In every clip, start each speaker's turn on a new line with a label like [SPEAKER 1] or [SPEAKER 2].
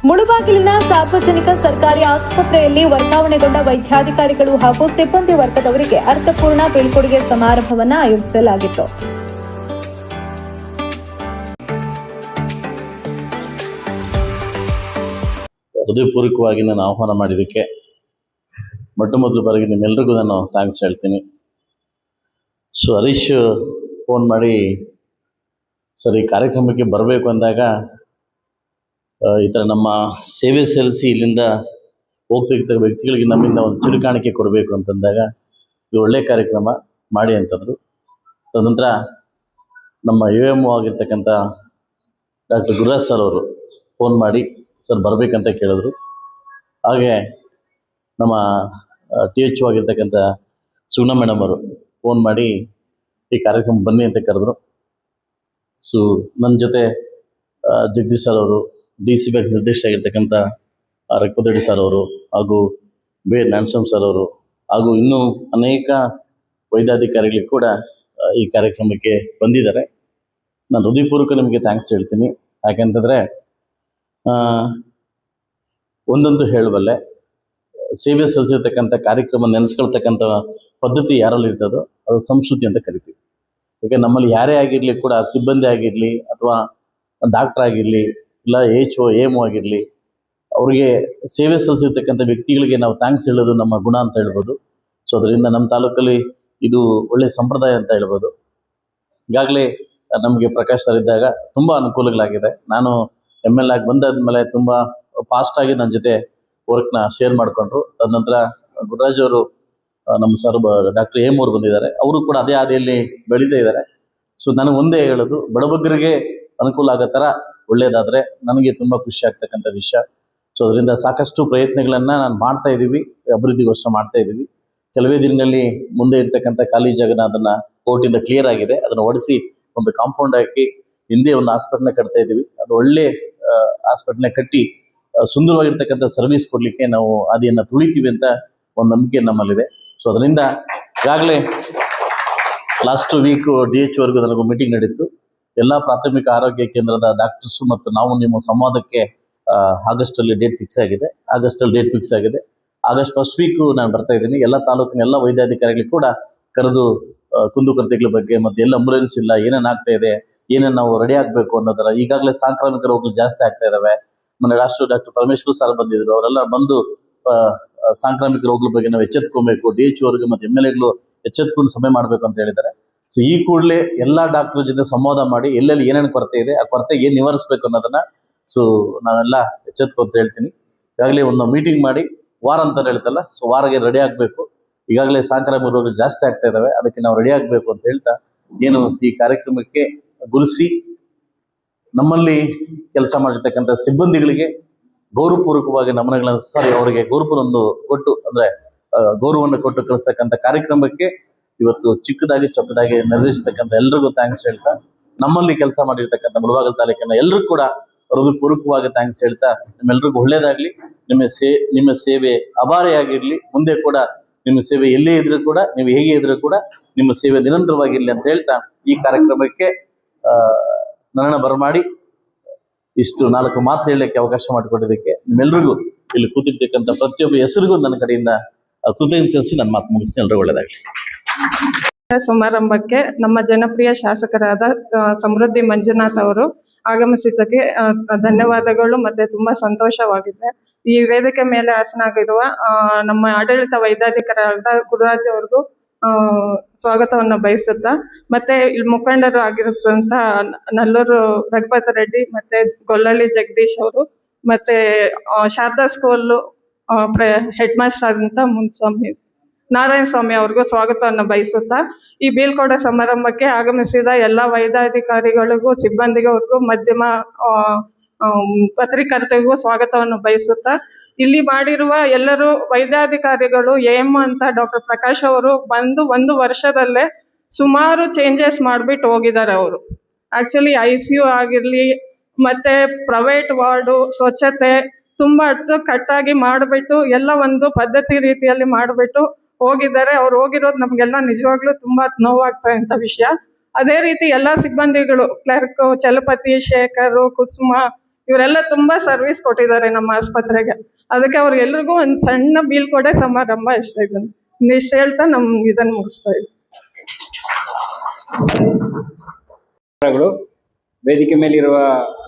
[SPEAKER 1] ಮುಳುಬಾಗಿಲಿನ ಸಾರ್ವಜನಿಕ ಸರ್ಕಾರಿ ಆಸ್ಪತ್ರೆಯಲ್ಲಿ ವರ್ಗಾವಣೆಗೊಂಡ ವೈದ್ಯಾಧಿಕಾರಿಗಳು ಹಾಗೂ ಸಿಬ್ಬಂದಿ ವರ್ಗದವರಿಗೆ ಅರ್ಥಪೂರ್ಣ ಬೀಳ್ಕೊಡುಗೆ ಸಮಾರಂಭವನ್ನು ಆಯೋಜಿಸಲಾಗಿತ್ತು.
[SPEAKER 2] ಹೃದಯಪೂರ್ವಕವಾಗಿ ನಾನು ಆಹ್ವಾನ ಮಾಡಿದ್ದಕ್ಕೆ ಮೊದಲು ಬಾರಿಗೆ ನಿಮ್ಮೆಲ್ಲರಿಗೂ ನಾನು ಥ್ಯಾಂಕ್ಸ್ ಹೇಳ್ತೀನಿ. ಹರೀಶ್ ಫೋನ್ ಮಾಡಿ ಸರ್ ಈ ಕಾರ್ಯಕ್ರಮಕ್ಕೆ ಬರಬೇಕು ಅಂದಾಗ ಈ ಥರ ನಮ್ಮ ಸೇವೆ ಸಲ್ಲಿಸಿ ಇಲ್ಲಿಂದ ಹೋಗ್ತಿದ್ದ ವ್ಯಕ್ತಿಗಳಿಗೆ ನಮ್ಮಿಂದ ಒಂದು ಚುರುಕಾಣಿಕೆ ಕೊಡಬೇಕು ಅಂತಂದಾಗ ಇದು ಒಳ್ಳೆಯ ಕಾರ್ಯಕ್ರಮ ಮಾಡಿ ಅಂತಂದರು. ತದನಂತರ ನಮ್ಮ UMO ಆಗಿರ್ತಕ್ಕಂಥ ಡಾಕ್ಟರ್ ಗುರುರಾಜ್ ಸರ್ ಅವರು ಫೋನ್ ಮಾಡಿ ಸರ್ ಬರಬೇಕಂತ ಕೇಳಿದ್ರು. ಹಾಗೆ ನಮ್ಮ THO ಆಗಿರ್ತಕ್ಕಂಥ ಸುಗುಣ ಮೇಡಮ್ ಅವರು ಫೋನ್ ಮಾಡಿ ಈ ಕಾರ್ಯಕ್ರಮ ಬನ್ನಿ ಅಂತ ಕರೆದ್ರು. ನನ್ನ ಜೊತೆ ಜಗದೀಶ್ ಸರ್ ಅವರು, DC ಬ್ಯಾಂಕ್ ನಿರ್ದೇಶಕರಾಗಿರ್ತಕ್ಕಂಥ ರಕ್ತದಡಿ ಸರ್ ಅವರು, ಹಾಗೂ ನ್ಯಾನ್ಸಮ್ ಸರ್ ಅವರು, ಹಾಗೂ ಇನ್ನೂ ಅನೇಕ ವೈದ್ಯಾಧಿಕಾರಿಗಳು ಕೂಡ ಈ ಕಾರ್ಯಕ್ರಮಕ್ಕೆ ಬಂದಿದ್ದಾರೆ. ನಾನು ಹೃದಯಪೂರ್ವಕ ನಿಮಗೆ ಥ್ಯಾಂಕ್ಸ್ ಹೇಳ್ತೀನಿ. ಯಾಕೆಂತಂದರೆ ಒಂದಂತೂ ಹೇಳಬಲ್ಲೆ, ಸೇವೆ ಸಲ್ಲಿಸಿರ್ತಕ್ಕಂಥ ಕಾರ್ಯಕ್ರಮ ನೆನೆಸ್ಕೊಳ್ತಕ್ಕಂಥ ಪದ್ಧತಿ ಯಾರಲ್ಲಿ ಇರ್ತದೋ ಅದು ಸಂಸ್ಕೃತಿ ಅಂತ ಕರಿತೀವಿ. ಯಾಕೆ ನಮ್ಮಲ್ಲಿ ಯಾರೇ ಆಗಿರಲಿ ಕೂಡ, ಸಿಬ್ಬಂದಿ ಆಗಿರಲಿ ಅಥವಾ ಡಾಕ್ಟರ್ ಆಗಿರಲಿ ಇಲ್ಲ HO AMO ಆಗಿರಲಿ, ಅವ್ರಿಗೆ ಸೇವೆ ಸಲ್ಲಿಸಿರ್ತಕ್ಕಂಥ ವ್ಯಕ್ತಿಗಳಿಗೆ ನಾವು ಥ್ಯಾಂಕ್ಸ್ ಹೇಳೋದು ನಮ್ಮ ಗುಣ ಅಂತ ಹೇಳ್ಬೋದು. ಅದರಿಂದ ನಮ್ಮ ತಾಲೂಕಲ್ಲಿ ಇದು ಒಳ್ಳೆಯ ಸಂಪ್ರದಾಯ ಅಂತ ಹೇಳ್ಬೋದು. ಈಗಾಗಲೇ ನಮಗೆ ಪ್ರಕಾಶ್ ಸರ್ ಇದ್ದಾಗ ತುಂಬ ಅನುಕೂಲಗಳಾಗಿದೆ. ನಾನು ML ಆಗಿ ಬಂದಾದ್ಮೇಲೆ ತುಂಬ ಫಾಸ್ಟಾಗಿ ನನ್ನ ಜೊತೆ ವರ್ಕ್ನ ಶೇರ್ ಮಾಡಿಕೊಂಡ್ರು. ತದನಂತರ ಗುರುರಾಜ್ ಅವರು, ನಮ್ಮ ಸರ್ ಡಾಕ್ಟರ್ AMO ಅವರು ಬಂದಿದ್ದಾರೆ. ಅವರು ಕೂಡ ಅದೇ ಹಾದಿಯಲ್ಲಿ ಬೆಳೀತಾ ಇದ್ದಾರೆ. ನನಗೆ ಒಂದೇ ಹೇಳೋದು, ಬಡಬಗ್ಗರಿಗೆ ಅನುಕೂಲ ಆಗೋ ಥರ ಒಳ್ಳೆಯದಾದರೆ ನನಗೆ ತುಂಬ ಖುಷಿ ಆಗ್ತಕ್ಕಂಥ ವಿಷಯ. ಅದರಿಂದ ಸಾಕಷ್ಟು ಪ್ರಯತ್ನಗಳನ್ನು ನಾನು ಮಾಡ್ತಾ ಇದ್ದೀವಿ, ಅಭಿವೃದ್ಧಿಗೋಸ್ಕರ ಮಾಡ್ತಾ ಇದ್ದೀವಿ. ಕೆಲವೇ ದಿನಗಳಲ್ಲಿ ಮುಂದೆ ಇರ್ತಕ್ಕಂಥ ಖಾಲಿ ಜಾಗನ ಅದನ್ನು ಕೋರ್ಟಿಂದ ಕ್ಲಿಯರ್ ಆಗಿದೆ, ಅದನ್ನು ಒಡಿಸಿ ಒಂದು ಕಾಂಪೌಂಡ್ ಹಾಕಿ ಹಿಂದೆ ಒಂದು ಹಾಸ್ಪಿಟ್ಲ್ನ ಕಟ್ತಾ ಇದ್ದೀವಿ. ಅದು ಒಳ್ಳೆ ಹಾಸ್ಪಿಟ್ಲ್ನ ಕಟ್ಟಿ ಸುಂದರವಾಗಿರ್ತಕ್ಕಂಥ ಸರ್ವಿಸ್ ಕೊಡಲಿಕ್ಕೆ ನಾವು ಹಾದಿಯನ್ನು ತುಳಿತೀವಿ ಅಂತ ಒಂದು ನಂಬಿಕೆ ನಮ್ಮಲ್ಲಿದೆ. ಅದರಿಂದ ಈಗಾಗಲೇ ಲಾಸ್ಟ್ ವೀಕು DHO ನನಗೂ ಮೀಟಿಂಗ್ ನಡೀತು. ಎಲ್ಲ ಪ್ರಾಥಮಿಕ ಆರೋಗ್ಯ ಕೇಂದ್ರದ ಡಾಕ್ಟರ್ಸು ಮತ್ತು ನಾವು ನಿಮ್ಮ ಸಂವಾದಕ್ಕೆ ಆಗಸ್ಟಲ್ಲಿ ಡೇಟ್ ಫಿಕ್ಸ್ ಆಗಿದೆ. ಆಗಸ್ಟ್ ಫಸ್ಟ್ ವೀಕು ನಾನು ಬರ್ತಾ ಇದ್ದೀನಿ. ಎಲ್ಲ ತಾಲೂಕಿನ ಎಲ್ಲ ವೈದ್ಯಾಧಿಕಾರಿಗಳು ಕೂಡ ಕರೆದು ಕುಂದುಕೊರತೆಗಳ ಬಗ್ಗೆ ಮತ್ತು ಎಲ್ಲ ಆಂಬುಲೆನ್ಸ್ ಇಲ್ಲ, ಏನೇನು ಆಗ್ತಾ ಇದೆ, ಏನೇನು ನಾವು ರೆಡಿ ಆಗಬೇಕು ಅನ್ನೋದರ, ಈಗಾಗಲೇ ಸಾಂಕ್ರಾಮಿಕ ರೋಗಗಳು ಜಾಸ್ತಿ ಆಗ್ತಾ ಇದ್ದಾವೆ. ಮೊನ್ನೆ ಡಾಕ್ಟರ್ ಪರಮೇಶ್ವರ್ ಸರ್ ಬಂದಿದ್ರು. ಅವರೆಲ್ಲ ಬಂದು ಸಾಂಕ್ರಾಮಿಕ ರೋಗಗಳ ಬಗ್ಗೆ ನಾವು ಎಚ್ಚೆತ್ಕೊಬೇಕು, DHO ಅವರಿಗೆ ಮತ್ತು MLAಗಳು ಎಚ್ಚೆತ್ಕೊಂಡು ಸಭೆ ಮಾಡಬೇಕು ಅಂತ ಹೇಳಿದ್ದಾರೆ. ಈ ಕೂಡಲೇ ಎಲ್ಲ ಡಾಕ್ಟರ್ ಜೊತೆ ಸಂವಾದ ಮಾಡಿ ಎಲ್ಲೆಲ್ಲಿ ಏನೇನು ಕೊರತೆ ಇದೆ, ಆ ಕೊರತೆ ಏನು ನಿವಾರಿಸ್ಬೇಕು ಅನ್ನೋದನ್ನು ನಾನೆಲ್ಲ ಎಚ್ಚೆತ್ಕೊಂತ ಹೇಳ್ತೀನಿ. ಈಗಾಗಲೇ ಒಂದು ಮೀಟಿಂಗ್ ಮಾಡಿ ವಾರ ಅಂತ ಹೇಳ್ತಲ್ಲ, ವಾರಗೆ ರೆಡಿ ಆಗಬೇಕು. ಈಗಾಗಲೇ ಸಾಂಕ್ರಾಮಿಕ ರೋಗ ಜಾಸ್ತಿ ಆಗ್ತಾ ಇದ್ದಾವೆ, ಅದಕ್ಕೆ ನಾವು ರೆಡಿ ಆಗಬೇಕು ಅಂತ ಹೇಳ್ತಾ ಏನು ಈ ಕಾರ್ಯಕ್ರಮಕ್ಕೆ ಗುರುಸಿ ನಮ್ಮಲ್ಲಿ ಕೆಲಸ ಮಾಡಿರ್ತಕ್ಕಂಥ ಸಿಬ್ಬಂದಿಗಳಿಗೆ ಗೌರವಪೂರ್ವಕವಾಗಿ ನಮನಗಳನ್ನು ಅವರಿಗೆ ಗೌರವವನ್ನು ಕೊಟ್ಟು, ಅಂದರೆ ಗೌರವವನ್ನು ಕೊಟ್ಟು ಕಳಿಸ್ತಕ್ಕಂಥ ಕಾರ್ಯಕ್ರಮಕ್ಕೆ ಇವತ್ತು ಚಿಕ್ಕದಾಗಿ ಚೊಕ್ಕದಾಗಿ ನಿರ್ದೇಶಿಸ್ತಕ್ಕಂಥ ಎಲ್ರಿಗೂ ಥ್ಯಾಂಕ್ಸ್ ಹೇಳ್ತಾ, ನಮ್ಮಲ್ಲಿ ಕೆಲಸ ಮಾಡಿರ್ತಕ್ಕಂಥ ಮುಳಬಾಗಿಲು ತಾಲೂಕಿನ ಎಲ್ಲರಿಗೂ ಕೂಡ ಹೃದಯಪೂರ್ವಕವಾಗಿ ಥ್ಯಾಂಕ್ಸ್ ಹೇಳ್ತಾ, ನಿಮ್ಮೆಲ್ರಿಗೂ ಒಳ್ಳೇದಾಗಲಿ. ನಿಮ್ಮ ಸೇವೆ ಅಭಾರಿಯಾಗಿರಲಿ. ಮುಂದೆ ಕೂಡ ನಿಮ್ಮ ಸೇವೆ ಎಲ್ಲೇ ಇದ್ರೂ ಕೂಡ, ನೀವು ಹೇಗೆ ಇದ್ರೂ ಕೂಡ ನಿಮ್ಮ ಸೇವೆ ನಿರಂತರವಾಗಿರಲಿ ಅಂತ ಹೇಳ್ತಾ ಈ ಕಾರ್ಯಕ್ರಮಕ್ಕೆ ನನ್ನನ್ನು ಬರಮಾಡಿ ಇಷ್ಟು 4 ಮಾತು ಹೇಳಲಿಕ್ಕೆ ಅವಕಾಶ ಮಾಡಿಕೊಟ್ಟಿದ್ದಕ್ಕೆ ನಿಮ್ಮೆಲ್ರಿಗೂ, ಇಲ್ಲಿ ಕೂತಿರ್ತಕ್ಕಂಥ ಪ್ರತಿಯೊಬ್ಬ ಹೆಸರಿಗೂ ನನ್ನ ಕಡೆಯಿಂದ ಕೃತಜ್ಞತೆ ಸಲ್ಲಿಸಿ ನನ್ನ ಮಾತು ಮುಗಿಸ್ತೀನಿ. ಎಲ್ರಿಗೂ ಒಳ್ಳೆಯದಾಗಲಿ.
[SPEAKER 3] ಸಮಾರಂಭಕ್ಕೆ ನಮ್ಮ ಜನಪ್ರಿಯ ಶಾಸಕರಾದ ಸಮೃದ್ಧಿ ಮಂಜುನಾಥ್ ಅವರು ಆಗಮಿಸಿದ್ದಕ್ಕೆ ಧನ್ಯವಾದಗಳು ಮತ್ತೆ ತುಂಬಾ ಸಂತೋಷವಾಗಿದೆ. ಈ ವೇದಿಕೆ ಮೇಲೆ ಆಸನಾಗಿರುವ ನಮ್ಮ ಆಡಳಿತ ವೈದ್ಯಾಧಿಕಾರಿಯಾದ ಗುರುರಾಜ್ ಅವ್ರಿಗೂ ಸ್ವಾಗತವನ್ನು ಬಯಸುತ್ತಾ, ಮತ್ತೆ ಇಲ್ಲಿ ಮುಖಂಡರು ಆಗಿರುವಂತ ನಲ್ಲೂರು ರಘುಪತಿ ರೆಡ್ಡಿ ಮತ್ತೆ ಗೊಲ್ಲಳ್ಳಿ ಜಗದೀಶ್ ಅವರು, ಮತ್ತೆ ಶಾರದಾ ಸ್ಕೂಲ್ ಹೆಡ್ ಮಾಸ್ಟರ್ ಆದಂತ ನಾರಾಯಣ ಸ್ವಾಮಿ ಅವ್ರಿಗೂ ಸ್ವಾಗತವನ್ನು ಬಯಸುತ್ತಾ, ಈ ಬೀಳ್ಕೊಡೋ ಸಮಾರಂಭಕ್ಕೆ ಆಗಮಿಸಿದ ಎಲ್ಲ ವೈದ್ಯಾಧಿಕಾರಿಗಳಿಗೂ ಸಿಬ್ಬಂದಿಗಳಿಗೂ ಮಾಧ್ಯಮ ಪತ್ರಿಕರ್ತರಿಗೂ ಸ್ವಾಗತವನ್ನು ಬಯಸುತ್ತಾ, ಇಲ್ಲಿ ಮಾಡಿರುವ ಎಲ್ಲರೂ ವೈದ್ಯಾಧಿಕಾರಿಗಳು AMO ಅಂತ ಡಾಕ್ಟರ್ ಪ್ರಕಾಶ್ ಅವರು ಬಂದು 1 ವರ್ಷದಲ್ಲೇ ಸುಮಾರು ಚೇಂಜಸ್ ಮಾಡಿಬಿಟ್ಟು ಹೋಗಿದ್ದಾರೆ. ಅವರು ಆ್ಯಕ್ಚುಲಿ ICU ಆಗಿರಲಿ ಮತ್ತು ಪ್ರೈವೇಟ್ ವಾರ್ಡು ಸ್ವಚ್ಛತೆ ತುಂಬ ಕಟ್ಟಾಗಿ ಮಾಡಿಬಿಟ್ಟು ಎಲ್ಲ ಒಂದು ಪದ್ಧತಿ ರೀತಿಯಲ್ಲಿ ಮಾಡಿಬಿಟ್ಟು ಹೋಗಿದ್ದಾರೆ. ಅವ್ರು ಹೋಗಿರೋದು ನಮಗೆಲ್ಲ ನಿಜವಾಗ್ಲೂ ತುಂಬ ನೋವಾಗ್ತಾ ಇಂಥ ವಿಷಯ. ಅದೇ ರೀತಿ ಎಲ್ಲ ಸಿಬ್ಬಂದಿಗಳು, ಕ್ಲರ್ಕು, ಚಲಪತಿ, ಶೇಖರು, ಕುಸುಮ ಇವರೆಲ್ಲ ತುಂಬಾ ಸರ್ವಿಸ್ ಕೊಟ್ಟಿದ್ದಾರೆ ನಮ್ಮ ಆಸ್ಪತ್ರೆಗೆ. ಅದಕ್ಕೆ ಅವ್ರಿಗೆಲ್ರಿಗೂ ಒಂದು ಸಣ್ಣ ಬೀಳ್ಕೊಡೆ ಸಮಾರಂಭ ಇಷ್ಟ ಇದನ್ನು ಇಷ್ಟು ಹೇಳ್ತಾ ಇದನ್ನು ಮುಗಿಸ್ತಾ ಇದ್ದೀನಿ.
[SPEAKER 4] ವೇದಿಕೆ ಮೇಲಿರುವ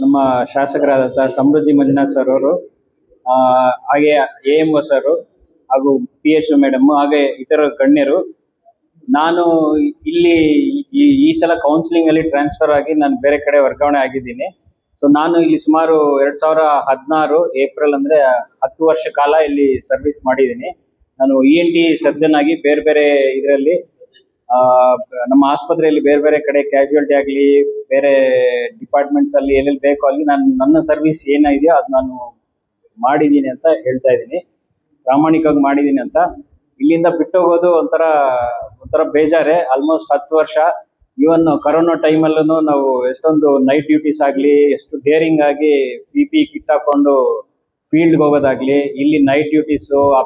[SPEAKER 4] ನಮ್ಮ ಶಾಸಕರಾದಂತಹ ಸಮೃದ್ಧಿ ಮಂಜುನಾಥ್ ಸರ್ ಅವರು, ಹಾಗೆ AMO ಸರ್ ಹಾಗೂ PHO ಮೇಡಮ್, ಹಾಗೆ ಇತರ ಗಣ್ಯರು. ನಾನು ಇಲ್ಲಿ ಈ ಸಲ ಕೌನ್ಸಿಲಿಂಗ್ ಅಲ್ಲಿ ಟ್ರಾನ್ಸ್ಫರ್ ಆಗಿ ನಾನು ಬೇರೆ ಕಡೆ ವರ್ಗಾವಣೆ ಆಗಿದ್ದೀನಿ. ಸೊ ನಾನು ಇಲ್ಲಿ ಸುಮಾರು 2016 ಏಪ್ರಿಲ್ ಅಂದ್ರೆ 10 ವರ್ಷ ಕಾಲ ಇಲ್ಲಿ ಸರ್ವಿಸ್ ಮಾಡಿದ್ದೀನಿ. ನಾನು ENT ಸರ್ಜನ್ ಆಗಿ ಬೇರೆ ಬೇರೆ ಇದರಲ್ಲಿ ನಮ್ಮ ಆಸ್ಪತ್ರೆಯಲ್ಲಿ ಬೇರೆ ಬೇರೆ ಕಡೆ ಕ್ಯಾಶುಯಾಲಿಟಿ ಆಗಲಿ ಬೇರೆ ಡಿಪಾರ್ಟ್ಮೆಂಟ್ಸ್ ಅಲ್ಲಿ ಎಲ್ಲೆಲ್ಲಿ ಬೇಕೋ ಅಲ್ಲಿ ನನ್ನ ಸರ್ವಿಸ್ ಏನಿದೆಯೋ ಅದು ನಾನು ಮಾಡಿದ್ದೀನಿ ಅಂತ ಹೇಳ್ತಾ ಇದ್ದೀನಿ, ಪ್ರಾಮಾಣಿಕವಾಗಿ ಮಾಡಿದ್ದೀನಿ ಅಂತ. ಇಲ್ಲಿಂದ ಬಿಟ್ಟೋಗೋದು ಒಂಥರ ಬೇಜಾರೆ. ಆಲ್ಮೋಸ್ಟ್ 10 ವರ್ಷ. ಈವನ್ ಕರೋನಾ ಟೈಮಲ್ಲೂ ನಾವು ಎಷ್ಟೊಂದು ನೈಟ್ ಡ್ಯೂಟೀಸ್ ಆಗಲಿ, ಎಷ್ಟು ಡೇರಿಂಗ್ ಆಗಿ PPE ಕಿಟ್ ಹಾಕೊಂಡು ಫೀಲ್ಡ್ಗೆ ಹೋಗೋದಾಗ್ಲಿ, ಇಲ್ಲಿ ನೈಟ್ ಡ್ಯೂಟೀಸು, ಆ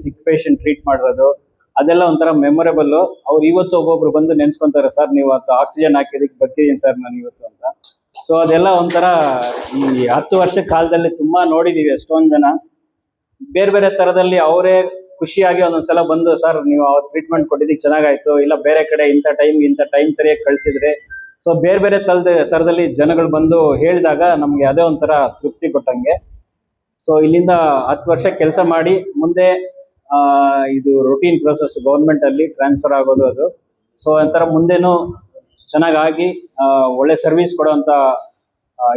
[SPEAKER 4] ಸಿಕ್ ಪೇಷಂಟ್ ಟ್ರೀಟ್ ಮಾಡಿರೋದು, ಅದೆಲ್ಲ ಒಂಥರ ಮೆಮೊರೇಬಲ್. ಅವ್ರು ಇವತ್ತು ಒಬ್ಬೊಬ್ರು ಬಂದು ನೆನ್ಸ್ಕೊಂತಾರೆ, ಸರ್ ನೀವು ಅದು ಆಕ್ಸಿಜನ್ ಹಾಕಿದಕ್ಕೆ ಬರ್ತಿದ್ದೀನಿ ಸರ್ ನಾನು ಇವತ್ತು ಅಂತ. ಸೊ ಅದೆಲ್ಲ ಒಂಥರ ಈ 10 ವರ್ಷ ಕಾಲದಲ್ಲಿ ತುಂಬಾ ನೋಡಿದೀವಿ. ಎಷ್ಟೊಂದು ಜನ ಬೇರೆ ಬೇರೆ ತರದಲ್ಲಿ ಅವರೇ ಖುಷಿಯಾಗಿ ಒಂದೊಂದ್ಸಲ ಬಂದು, ಸರ್ ನೀವು ಟ್ರೀಟ್ಮೆಂಟ್ ಕೊಟ್ಟಿದ್ದಕ್ಕೆ ಚೆನ್ನಾಗಾಯ್ತು, ಇಲ್ಲ ಬೇರೆ ಕಡೆ ಇಂಥ ಟೈಮ್ ಸರಿಯಾಗಿ ಕಳಿಸಿದ್ರೆ. ಸೊ ಬೇರೆ ಬೇರೆ ತರದಲ್ಲಿ ಜನಗಳು ಬಂದು ಹೇಳಿದಾಗ ನಮ್ಗೆ ಅದೇ ಒಂಥರ ತೃಪ್ತಿ ಕೊಟ್ಟಂಗೆ. ಸೊ ಇಲ್ಲಿಂದ 10 ವರ್ಷ ಕೆಲಸ ಮಾಡಿ ಮುಂದೆ ಇದು ರೊಟೀನ್ ಪ್ರೊಸೆಸ್ ಗೌರ್ಮೆಂಟ್ ಅಲ್ಲಿ ಟ್ರಾನ್ಸ್ಫರ್ ಆಗೋದು ಅದು. ಸೊ ಒಂಥರ ಮುಂದೆನೂ ಚೆನ್ನಾಗಾಗಿ ಒಳ್ಳೆ ಸರ್ವಿಸ್ ಕೊಡುವಂತ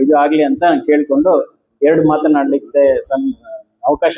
[SPEAKER 4] ಇದು ಆಗ್ಲಿ ಅಂತ ಕೇಳ್ಕೊಂಡು 2 ಮಾತನಾಡ್ಲಿಕ್ಕೆ ಅವಕಾಶ